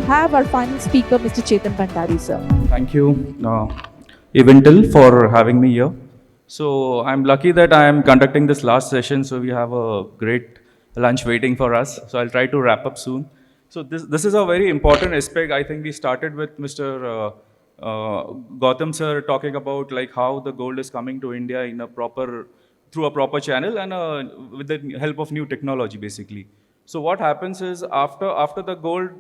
have our final speaker, Mr. Chetan Bhandari, sir. Thank you, Eventil, for having me here. So I'm lucky that I am conducting this last session, so we have a great lunch waiting for us. So I'll try to wrap up soon. So this is a very important aspect. I think we started with Mr. Gautam sir talking about like how the gold is coming to India in a proper through a proper channel and with the help of new technology, basically. So what happens is after the gold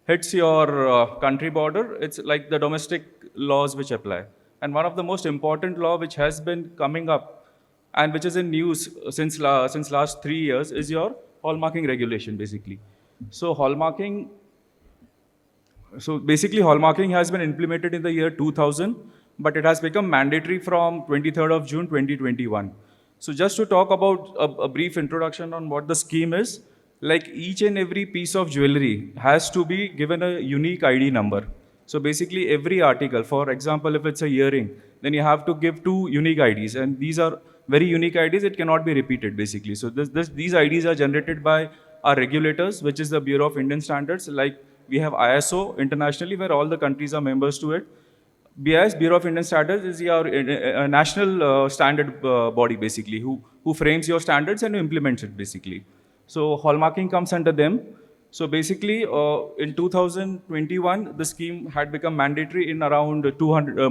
hits your country border, it's like the domestic laws which apply. And one of the most important law which has been coming up and which is in news since last 3 years is your hallmarking regulation, basically. So hallmarking has been implemented in the year 2000, but it has become mandatory from 23rd of June 2021. So just to talk about a brief introduction on what the scheme is, like each and every piece of jewelry has to be given a unique ID number. So basically every article, for example, if it's a earring, then you have to give 2 unique IDs, and these are very unique IDs, it cannot be repeated basically. So these IDs are generated by our regulators, which is the Bureau of Indian Standards. Like we have ISO internationally, where all the countries are members to it. BIS, Bureau of Indian Standards, is your national standard body basically, who frames your standards and who implements it basically. So hallmarking comes under them. So basically, in 2021, the scheme had become mandatory in around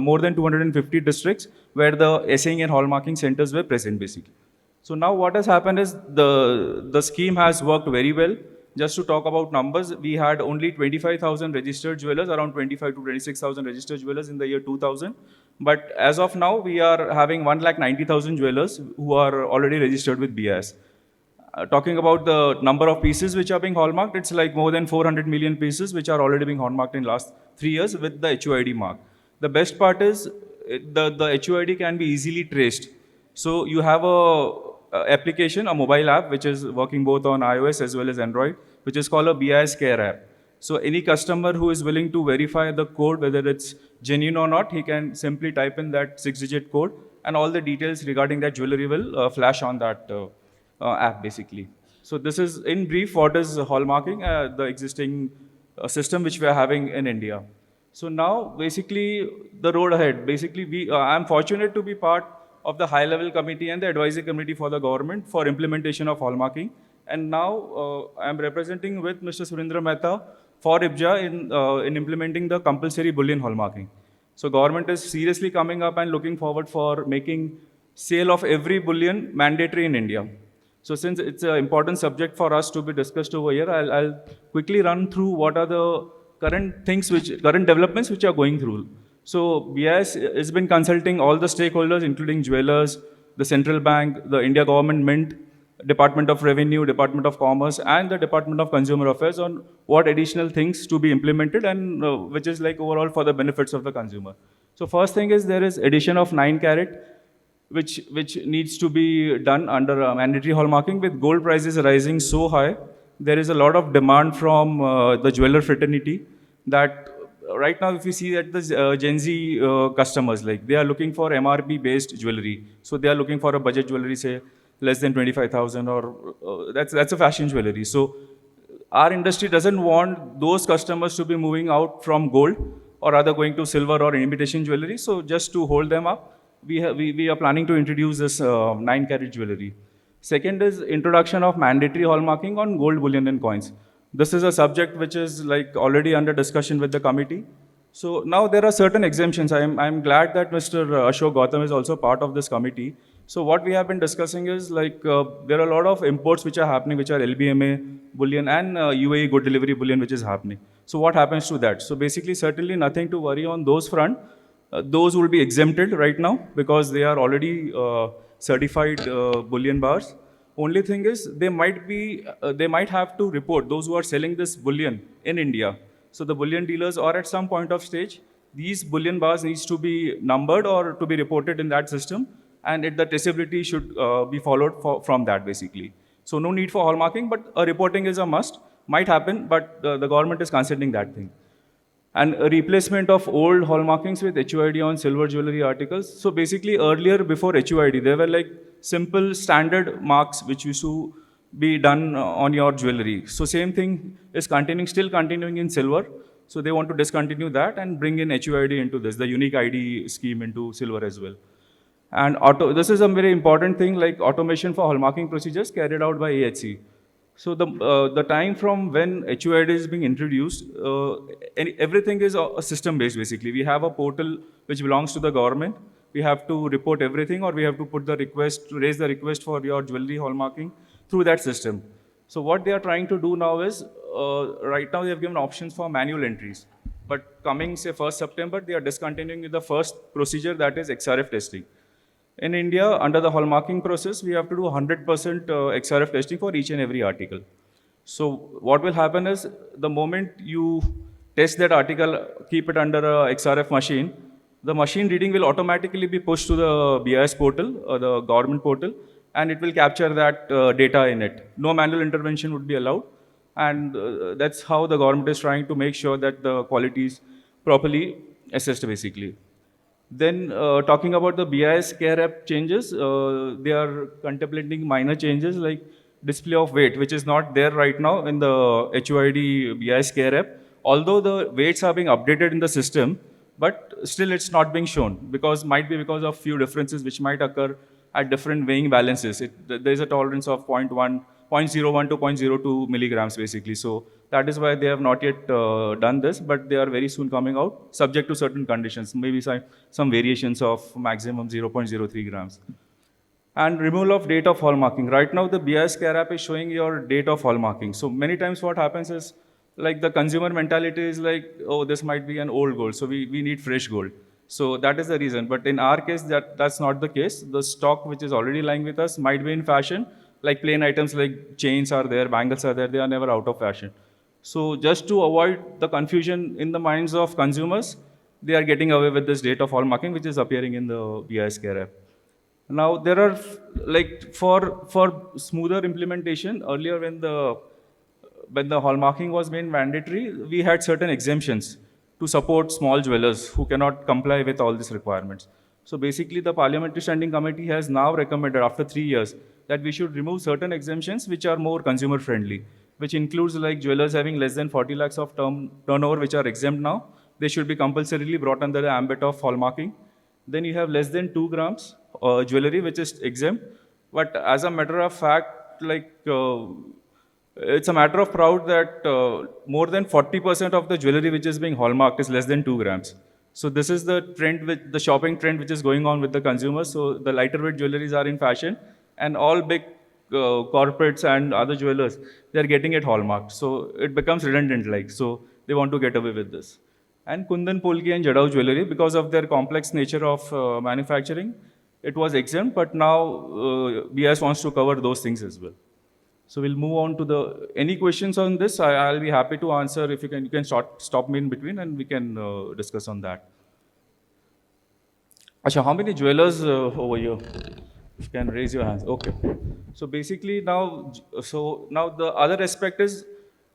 more than 250 districts where the assaying and hallmarking centers were present basically. So now what has happened is the scheme has worked very well. Just to talk about numbers, we had only 25,000 registered jewelers, around 25 to 26,000 registered jewelers in the year 2000. But as of now, we are having 1,90,000 jewelers who are already registered with BIS. Talking about the number of pieces which are being hallmarked, it's like more than 400 million pieces which are already being hallmarked in last 3 years with the HUID mark. The best part is the HUID can be easily traced. So you have a application, a mobile app, which is working both on iOS as well as Android, which is called a BIS Care app. So any customer who is willing to verify the code, whether it's genuine or not, he can simply type in that 6-digit code, and all the details regarding that jewelry will flash on that app basically. So this is in brief what is hallmarking, the existing system which we are having in India. So now basically the road ahead. Basically I'm fortunate to be part of the high level committee and the advisory committee for the government for implementation of hallmarking. And now I'm representing with Mr. Surendra Mehta for IBJA in implementing the compulsory bullion hallmarking. So government is seriously coming up and looking forward for making sale of every bullion mandatory in India. So since it's an important subject for us to be discussed over here, I'll quickly run through what are the current developments which are going through. So BIS has been consulting all the stakeholders, including jewelers, the central bank, the India government mint, Department of Revenue, Department of Commerce, and the Department of Consumer Affairs on what additional things to be implemented and which is like overall for the benefits of the consumer. So first thing is there is addition of 9 carat, which needs to be done under mandatory hallmarking. With gold prices rising so high, there is a lot of demand from the jeweler fraternity that right now if you see that the Gen Z customers, like they are looking for MRP based jewelry. So they are looking for a budget jewelry, say less than 25,000, or that's a fashion jewelry. So our industry doesn't want those customers to be moving out from gold or rather going to silver or imitation jewelry. So just to hold them up, we are planning to introduce this 9 carat jewelry. Second is introduction of mandatory hallmarking on gold bullion and coins. This is a subject which is like already under discussion with the committee. So now there are certain exemptions. I'm glad that Mr. Ashok Gautam is also part of this committee. So what we have been discussing is like there are a lot of imports which are happening, which are LBMA bullion and UAE good delivery bullion which is happening. So what happens to that? So basically certainly nothing to worry on those front. Those will be exempted right now because they are already certified bullion bars. Only thing is they might have to report those who are selling this bullion in India. So the bullion dealers are at some point of stage, these bullion bars needs to be numbered or to be reported in that system, and the traceability should be followed from that basically. So no need for hallmarking, but a reporting is a must. Might happen, but the government is considering that thing. And a replacement of old hallmarkings with HUID on silver jewelry articles. So basically earlier before HUID, there were like simple standard marks which used to be done on your jewelry. So same thing is still continuing in silver. So they want to discontinue that and bring in HUID into this, the unique ID scheme into silver as well. And this is a very important thing, like automation for hallmarking procedures carried out by AHC. So the time from when HUID is being introduced, everything is a system based basically. We have a portal which belongs to the government. We have to report everything, or we have to put the request, raise the request for your jewelry hallmarking through that system. So what they are trying to do now is, right now they have given options for manual entries. But coming say 1st September, they are discontinuing the first procedure, that is XRF testing. In India, under the hallmarking process, we have to do 100% XRF testing for each and every article. So what will happen is, the moment you test that article, keep it under a XRF machine, the machine reading will automatically be pushed to the BIS portal, or the government portal, and it will capture that data in it. No manual intervention would be allowed. And that's how the government is trying to make sure that the quality is properly assessed basically. Then talking about the BIS Care app changes, they are contemplating minor changes like display of weight, which is not there right now in the HUID BIS Care app. Although the weights are being updated in the system, but still it's not being shown, because might be because of few differences which might occur at different weighing balances. There is a tolerance of 0.01 to 0.02 milligrams basically. So that is why they have not yet done this, but they are very soon coming out, subject to certain conditions, maybe some variations of maximum 0.03 grams. And removal of date of hallmarking. Right now, the BIS Care app is showing your date of hallmarking. So many times what happens is, like the consumer mentality is like, oh, this might be an old gold, so we need fresh gold. So that is the reason. But in our case, that's not the case. The stock which is already lying with us might be in fashion. Like plain items like chains are there, bangles are there, they are never out of fashion. So just to avoid the confusion in the minds of consumers, they are getting away with this date of hallmarking, which is appearing in the BIS Care app. Now there are, like, for smoother implementation, earlier when the hallmarking was made mandatory, we had certain exemptions to support small jewelers who cannot comply with all these requirements. So basically, the Parliamentary Standing Committee has now recommended, after 3 years, that we should remove certain exemptions which are more consumer friendly, which includes like jewelers having less than 40 lakhs of turnover, which are exempt now. They should be compulsorily brought under the ambit of hallmarking. Then you have less than 2 grams jewelry, which is exempt. But as a matter of fact, like, it's a matter of proud that more than 40% of the jewelry which is being hallmarked is less than 2 grams. So this is the trend, with the shopping trend which is going on with the consumers. So the lighter weight jewelries are in fashion, and all big corporates and other jewelers, they are getting it hallmarked. So it becomes redundant, like, so they want to get away with this. And Kundan, Polki and Jadau jewelry, because of their complex nature of manufacturing, it was exempt, but now BIS wants to cover those things as well. So we'll move on to any questions on this. I'll be happy to answer. If you can stop me in between, and we can discuss on that. Asha, how many jewelers over here? If you can raise your hands. Okay. So basically now the other aspect is,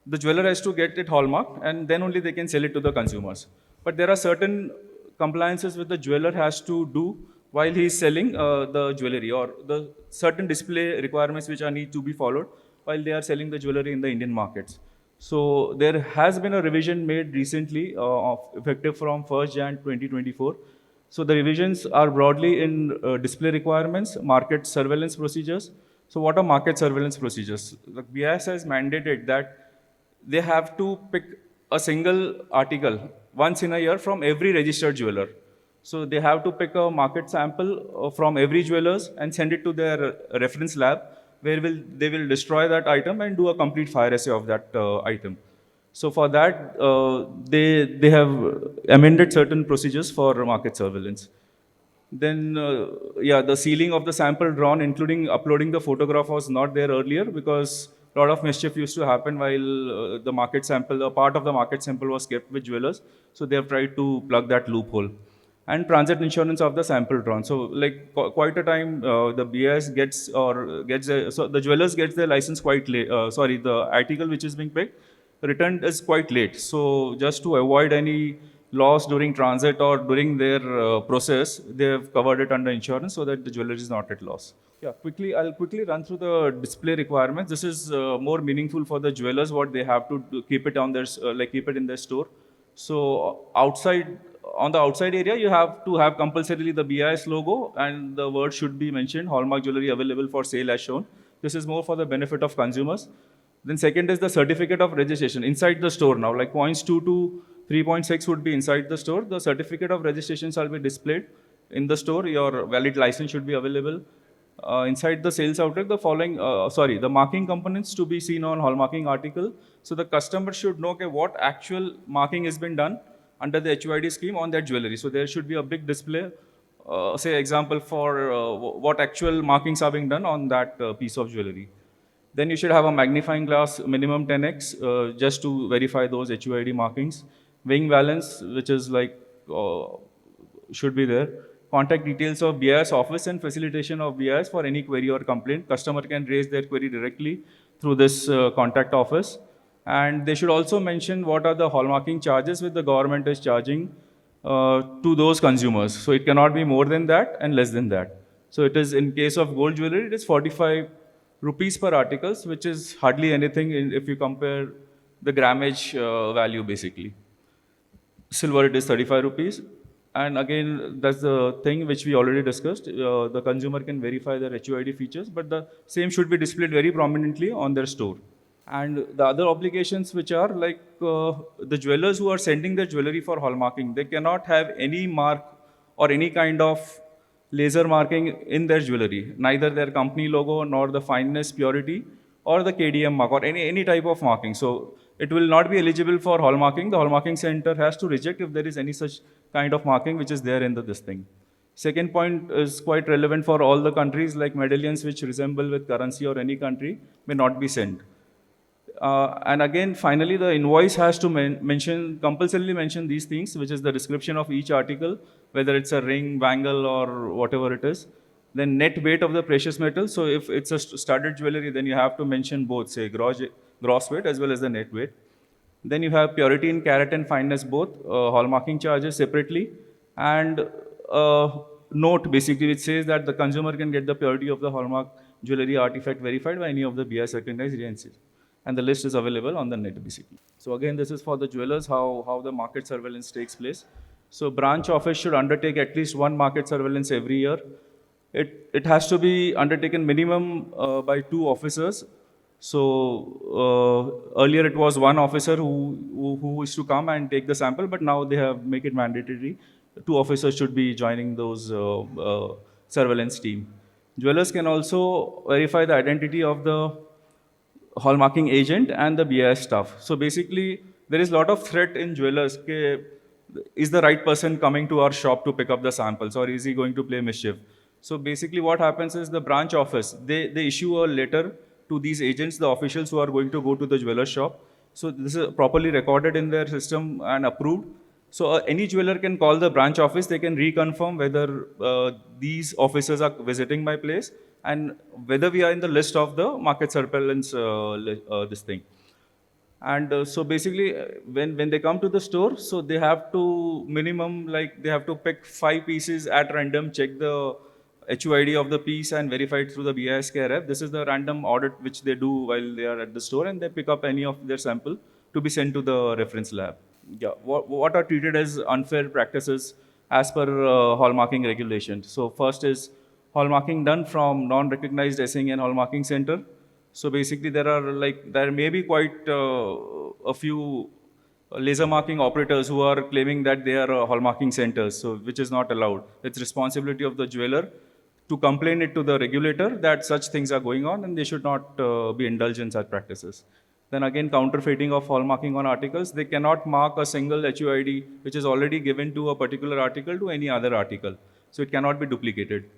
the jeweler has to get it hallmarked, and then only they can sell it to the consumers. But there are certain compliances which the jeweler has to do while he is selling the jewelry, or the certain display requirements which are need to be followed while they are selling the jewelry in the Indian markets. So there has been a revision made recently, effective from 1st Jan 2024. So the revisions are broadly in display requirements, market surveillance procedures. So what are market surveillance procedures? The BIS has mandated that they have to pick a single article once in a year from every registered jeweler. So they have to pick a market sample from every jewelers and send it to their reference lab, where they will destroy that item and do a complete fire assay of that item. So for that, they have amended certain procedures for market surveillance. Then, the sealing of the sample drawn, including uploading the photograph, was not there earlier, because a lot of mischief used to happen while the market sample, a part of the market sample was kept with jewelers. So they have tried to plug that loophole. And transit insurance of the sample drawn. So like quite a time, the BIS so the jewelers gets their license quite late. The article which is being picked, returned is quite late. So just to avoid any loss during transit or during their process, they have covered it under insurance so that the jewelry is not at loss. Yeah, I'll quickly run through the display requirements. This is more meaningful for the jewelers, what they have to do, keep it on their, keep it in their store. So outside, on the outside area, you have to have compulsorily the BIS logo and the word should be mentioned, Hallmark jewelry available for sale as shown. This is more for the benefit of consumers. Then second is the certificate of registration inside the store now, like points 2 to 3.6 would be inside the store. The certificate of registration shall be displayed in the store. Your valid license should be available. Inside the sales outlet, the marking components to be seen on hallmarking article. So the customer should know, okay, what actual marking has been done under the HUID scheme on that jewelry. So there should be a big display, say example for what actual markings are being done on that piece of jewelry. Then you should have a magnifying glass minimum 10x just to verify those HUID markings. Weighing balance, which is like should be there. Contact details of BIS office and facilitation of BIS for any query or complaint. Customer can raise their query directly through this contact office. And they should also mention what are the hallmarking charges which the government is charging to those consumers. So it cannot be more than that and less than that. So it is in case of gold jewelry, it is 45 rupees per articles, which is hardly anything if you compare the grammage value basically. Silver, it is 35 rupees. And again, that's the thing which we already discussed. The consumer can verify their HUID features, but the same should be displayed very prominently on their store. And the other obligations which are like the jewelers who are sending their jewelry for hallmarking, they cannot have any mark or any kind of laser marking in their jewelry, neither their company logo nor the fineness, purity, or the KDM mark or any type of marking. So it will not be eligible for hallmarking. The hallmarking center has to reject if there is any such kind of marking which is there in this thing. Second point is quite relevant for all the countries, like medallions which resemble with currency or any country may not be sent. And again, finally, the invoice has to compulsorily mention these things, which is the description of each article, whether it's a ring, bangle, or whatever it is. Then net weight of the precious metal. So if it's a studded jewelry, then you have to mention both, say gross weight as well as the net weight. Then you have purity in carat and fineness both, hallmarking charges separately, and note basically which says that the consumer can get the purity of the hallmark jewelry artifact verified by any of the BIS recognized agencies. And the list is available on the net basically. So again, this is for the jewelers, how the market surveillance takes place. So branch office should undertake at least one market surveillance every year. It has to be undertaken minimum by 2 officers. So earlier it was 1 officer who is to come and take the sample, but now they have make it mandatory. 2 officers should be joining those surveillance team. Jewelers can also verify the identity of the hallmarking agent and the BIS staff. So basically, there is a lot of threat in jewelers. Is the right person coming to our shop to pick up the samples, or is he going to play mischief? So basically what happens is the branch office, they issue a letter to these agents, the officials who are going to go to the jeweler shop. So this is properly recorded in their system and approved. So any jeweler can call the branch office, they can reconfirm whether these officers are visiting my place and whether we are in the list of the market surveillance this thing. And so basically, when they come to the store, so they have to minimum, like they have to pick 5 pieces at random, check the HUID of the piece and verify it through the BIS care app. This is the random audit which they do while they are at the store, and they pick up any of their sample to be sent to the reference lab. Yeah, what are treated as unfair practices as per hallmarking regulation? So first is hallmarking done from non-recognized SNG and hallmarking center. So basically, there may be quite a few laser marking operators who are claiming that they are hallmarking centers, so which is not allowed. It's responsibility of the jeweler to complain it to the regulator that such things are going on and they should not be indulged in such practices. Then again, counterfeiting of hallmarking on articles. They cannot mark a single HUID which is already given to a particular article to any other article. So it cannot be duplicated.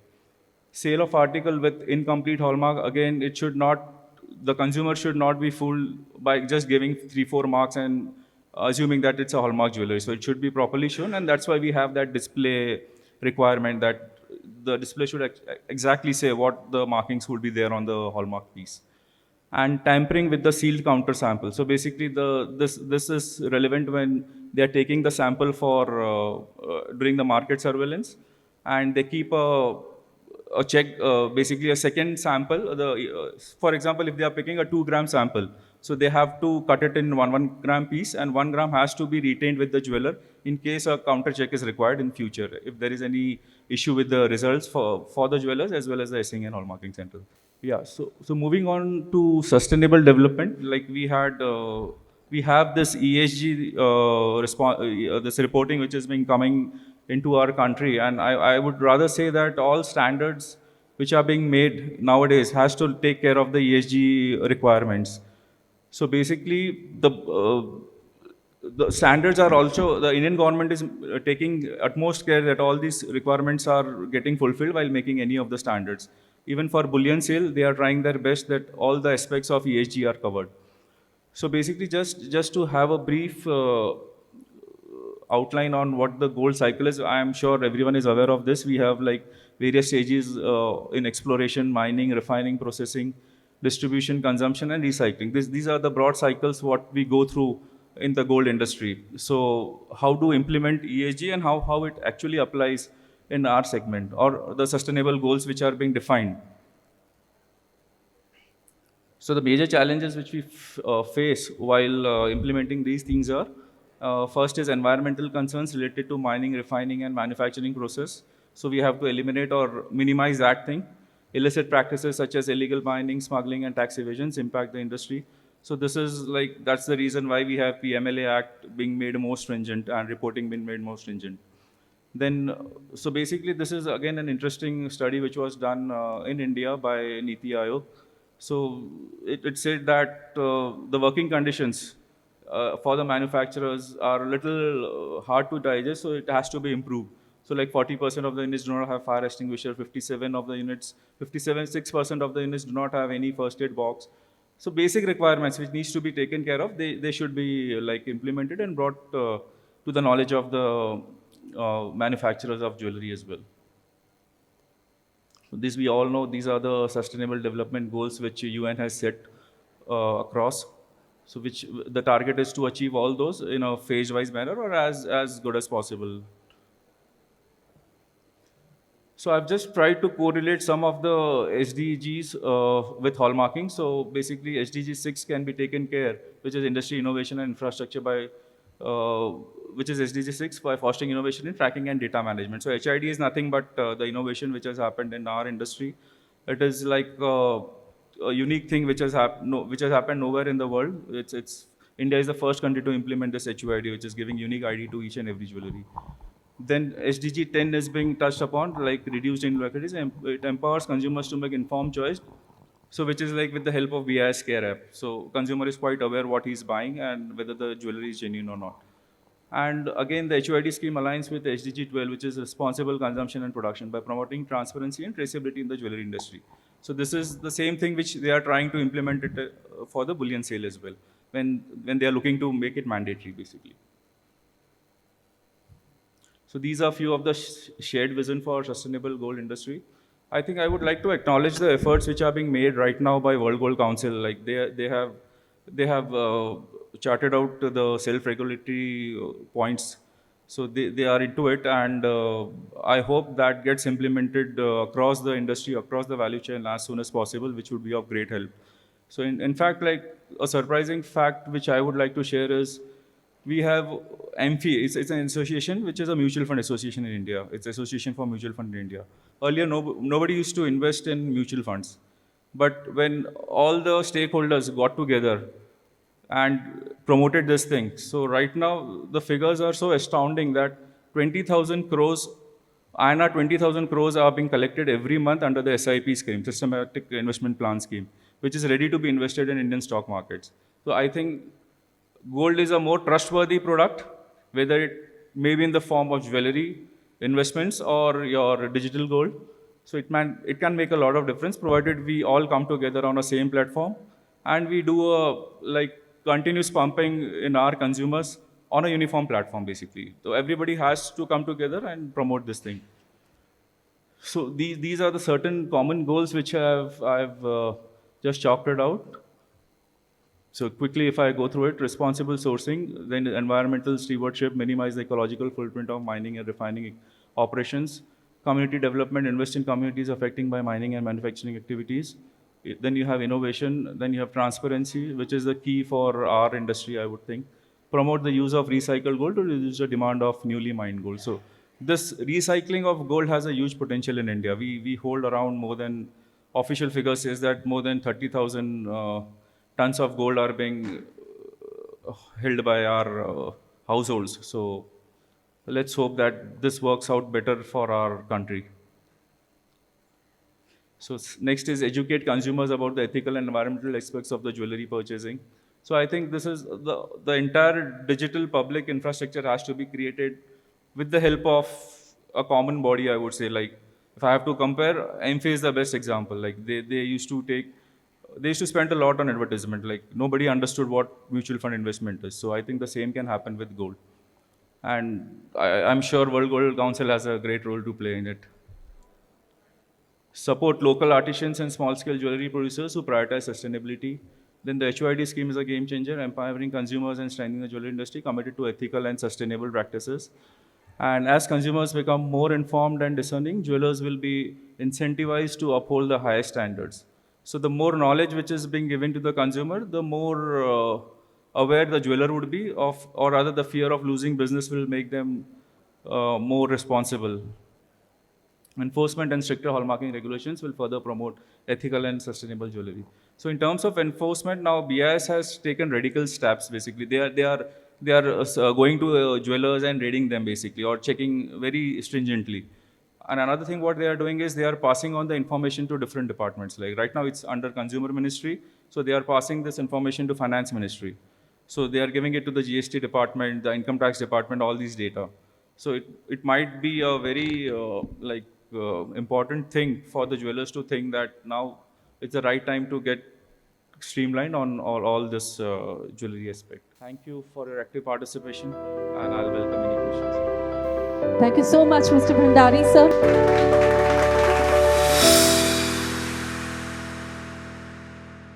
Sale of article with incomplete hallmark, again, the consumer should not be fooled by just giving 3-4 marks and assuming that it's a hallmark jewelry. So it should be properly shown, and that's why we have that display requirement that the display should exactly say what the markings would be there on the hallmark piece. And tampering with the sealed counter sample. So basically, this is relevant when they are taking the sample for during the market surveillance, and they keep a check, basically a second sample. For example, if they are picking a 2 gram sample, so they have to cut it in one gram piece, and 1 gram has to be retained with the jeweler in case a counter check is required in future if there is any issue with the results for the jewelers as well as the SNG and hallmarking center. Yeah, so moving on to sustainable development, like we have this ESG this reporting which has been coming into our country, and I would rather say that all standards which are being made nowadays has to take care of the ESG requirements. So basically, the standards are also, the Indian government is taking utmost care that all these requirements are getting fulfilled while making any of the standards. Even for bullion sale, they are trying their best that all the aspects of ESG are covered. So basically, just to have a brief outline on what the gold cycle is, I am sure everyone is aware of this. We have like various stages in exploration, mining, refining, processing, distribution, consumption, and recycling. These are the broad cycles what we go through in the gold industry. So how to implement ESG and how it actually applies in our segment or the sustainable goals which are being defined. So the major challenges which we face while implementing these things are, first is environmental concerns related to mining, refining, and manufacturing process. So we have to eliminate or minimize that thing. Illicit practices such as illegal mining, smuggling, and tax evasions impact the industry. So this is like, that's the reason why we have PMLA Act being made more stringent and reporting being made more stringent. Then, so basically, this is again an interesting study which was done in India by Niti Aayog. So it said that the working conditions for the manufacturers are a little hard to digest, so it has to be improved. So like 40% of the units do not have fire extinguisher, 57 of the units, 6% of the units do not have any first aid box. So basic requirements which needs to be taken care of, they should be like implemented and brought to the knowledge of the manufacturers of jewelry as well. So this we all know, these are the sustainable development goals which UN has set across. So which the target is to achieve all those in a phase-wise manner or as good as possible. So I've just tried to correlate some of the SDGs with hallmarking. So basically SDG 6 can be taken care, which is industry innovation and infrastructure by, which is SDG 6 by fostering innovation in tracking and data management. So HID is nothing but the innovation which has happened in our industry. It is like a unique thing which has, which has happened nowhere in the world. India is the first country to implement this HUID, which is giving unique ID to each and every jewelry. Then SDG 10 is being touched upon, like reduced inequalities, and it empowers consumers to make informed choice. So which is like with the help of BIS Care app. So consumer is quite aware what he's buying and whether the jewelry is genuine or not. And again, the HUID scheme aligns with SDG 12, which is responsible consumption and production by promoting transparency and traceability in the jewelry industry. So this is the same thing which they are trying to implement it for the bullion sale as well, when they are looking to make it mandatory, basically. So these are few of the shared vision for sustainable gold industry. I think I would like to acknowledge the efforts which are being made right now by World Gold Council. Like they have charted out the self-regulatory points. So they are into it, and I hope that gets implemented across the industry, across the value chain as soon as possible, which would be of great help. So in fact, like a surprising fact which I would like to share is, we have AMFI. It's an association which is a mutual fund association in India. It's Association for Mutual Fund in India. Earlier, nobody used to invest in mutual funds. But when all the stakeholders got together and promoted this thing, so right now the figures are so astounding that 20,000 crores, INR 20,000 crores are being collected every month under the SIP scheme, Systematic Investment Plan scheme, which is ready to be invested in Indian stock markets. So I think gold is a more trustworthy product, whether it may be in the form of jewelry, investments, or your digital gold. So it can make a lot of difference, provided we all come together on a same platform and we do a like continuous pumping in our consumers on a uniform platform, basically. So everybody has to come together and promote this thing. So these are the certain common goals which I've just chalked it out. So quickly, if I go through it, responsible sourcing, then environmental stewardship, minimize the ecological footprint of mining and refining operations, community development, invest in communities affected by mining and manufacturing activities. Then you have innovation, then you have transparency, which is the key for our industry, I would think. Promote the use of recycled gold to reduce the demand of newly mined gold. So this recycling of gold has a huge potential in India. We hold around more than, official figure says that more than 30,000 tons of gold are being held by our households. So let's hope that this works out better for our country. So next is educate consumers about the ethical and environmental aspects of the jewelry purchasing. So I think this is the entire digital public infrastructure has to be created with the help of a common body, I would say. Like if I have to compare, MFA is the best example. Like they used to spend a lot on advertisement. Like nobody understood what mutual fund investment is. So I think the same can happen with gold. And I'm sure World Gold Council has a great role to play in it. Support local artisans and small-scale jewelry producers who prioritize sustainability. Then the HYD scheme is a game changer, empowering consumers and strengthening the jewelry industry committed to ethical and sustainable practices. And as consumers become more informed and discerning, jewelers will be incentivized to uphold the highest standards. So the more knowledge which is being given to the consumer, the more aware the jeweler would be of, or rather the fear of losing business will make them more responsible. Enforcement and stricter hallmarking regulations will further promote ethical and sustainable jewelry. So, in terms of enforcement, now BIS has taken radical steps. Basically, they are going to jewelers and raiding them basically, or checking very stringently. And another thing, what they are doing is they are passing on the information to different departments. Like right now, it's under Consumer Ministry, so they are passing this information to Finance Ministry. So they are giving it to the GST department, the income tax department, all these data. So it might be a very important thing for the jewelers to think that now it's the right time to get streamlined on all this jewelry aspect. Thank you for your active participation, and I'll welcome any questions. Thank you so much, Mr. Bhandari, sir.